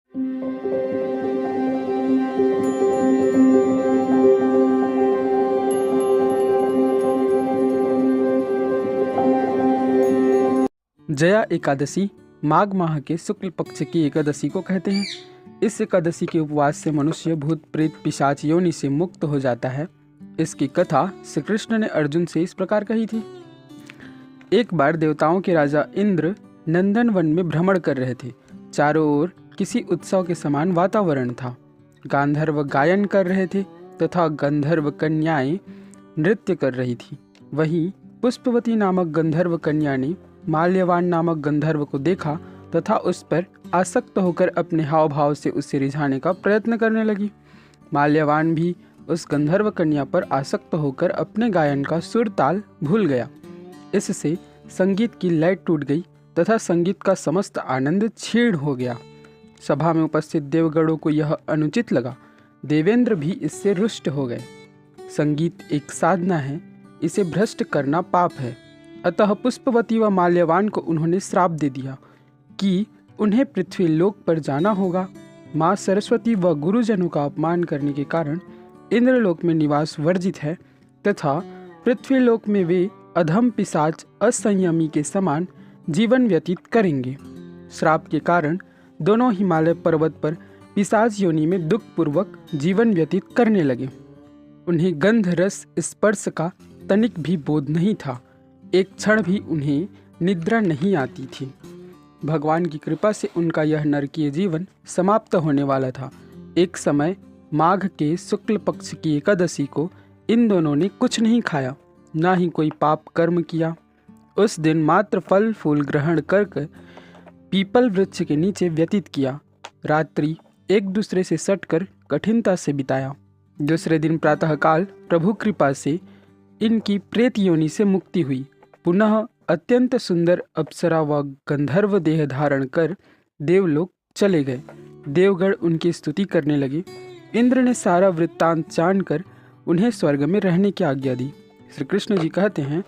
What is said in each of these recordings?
जया एकादशी माघ माह के शुक्ल पक्ष की एकादशी को कहते हैं। इस एकादशी के उपवास से मनुष्य भूत प्रेत पिशाच योनि से मुक्त हो जाता है। इसकी कथा श्री कृष्ण ने अर्जुन से इस प्रकार कही थी। एक बार देवताओं के राजा इंद्र नंदन वन में भ्रमण कर रहे थे। चारों ओर किसी उत्सव के समान वातावरण था। गांधर्व गायन कर रहे थे तथा गंधर्व कन्याएं नृत्य कर रही थी। वहीं पुष्पवती नामक गंधर्व कन्या ने माल्यवान नामक गंधर्व को देखा तथा उस पर आसक्त होकर अपने हाव भाव से उसे रिझाने का प्रयत्न करने लगी। माल्यवान भी उस गंधर्व कन्या पर आसक्त होकर अपने गायन का सुर ताल भूल गया। इससे संगीत की लय टूट गई तथा संगीत का समस्त आनंद क्षीण हो गया। सभा में उपस्थित देवगणों को यह अनुचित लगा। देवेंद्र भी इससे रुष्ट हो गए। संगीत एक साधना है, इसे भ्रष्ट करना पाप है। अतः पुष्पवती व माल्यवान को उन्होंने श्राप दे दिया कि उन्हें पृथ्वी लोक पर जाना होगा। माँ सरस्वती व गुरुजनों का अपमान करने के कारण इंद्रलोक में निवास वर्जित है तथा पृथ्वी लोक में वे अधम पिशाच असंयमी के समान जीवन व्यतीत करेंगे। श्राप के कारण दोनों हिमालय पर्वत पर पिशाच योनि में दुखपूर्वक जीवन व्यतीत करने लगे। उन्हें गंध रस स्पर्श का तनिक भी बोध नहीं था। एक क्षण भी उन्हें निद्रा नहीं आती थी। भगवान की कृपा से उनका यह नरकीय जीवन समाप्त होने वाला था। एक समय माघ के शुक्ल पक्ष की एकादशी को इन दोनों ने कुछ नहीं खाया, ना ही कोई पाप कर्म किया। उस दिन मात्र फल फूल ग्रहण कर पीपल वृक्ष के नीचे व्यतीत किया। रात्रि एक दूसरे से सटकर कठिनता से बिताया। दूसरे दिन प्रातःकाल प्रभु कृपा से इनकी प्रेत योनि से मुक्ति हुई। पुनः अत्यंत सुंदर अप्सरा व गंधर्व देह धारण कर देवलोक चले गए। देवगण उनकी स्तुति करने लगे। इंद्र ने सारा वृत्तांत जानकर उन्हें स्वर्ग में रहने की आज्ञा दी। श्री कृष्ण जी कहते हैं,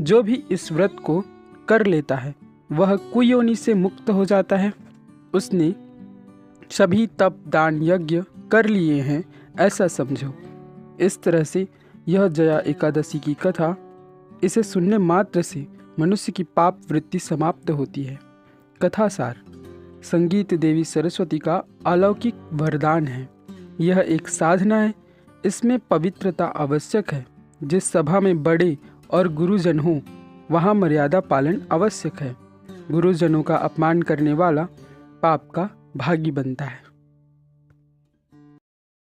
जो भी इस व्रत को कर लेता है वह कुयोनि से मुक्त हो जाता है। उसने सभी तप दान यज्ञ कर लिए हैं ऐसा समझो। इस तरह से यह जया एकादशी की कथा, इसे सुनने मात्र से मनुष्य की पाप वृत्ति समाप्त होती है। कथा सार, संगीत देवी सरस्वती का अलौकिक वरदान है। यह एक साधना है, इसमें पवित्रता आवश्यक है। जिस सभा में बड़े और गुरुजन हों वहाँ मर्यादा पालन आवश्यक है। गुरुजनों का अपमान करने वाला पाप का भागी बनता है।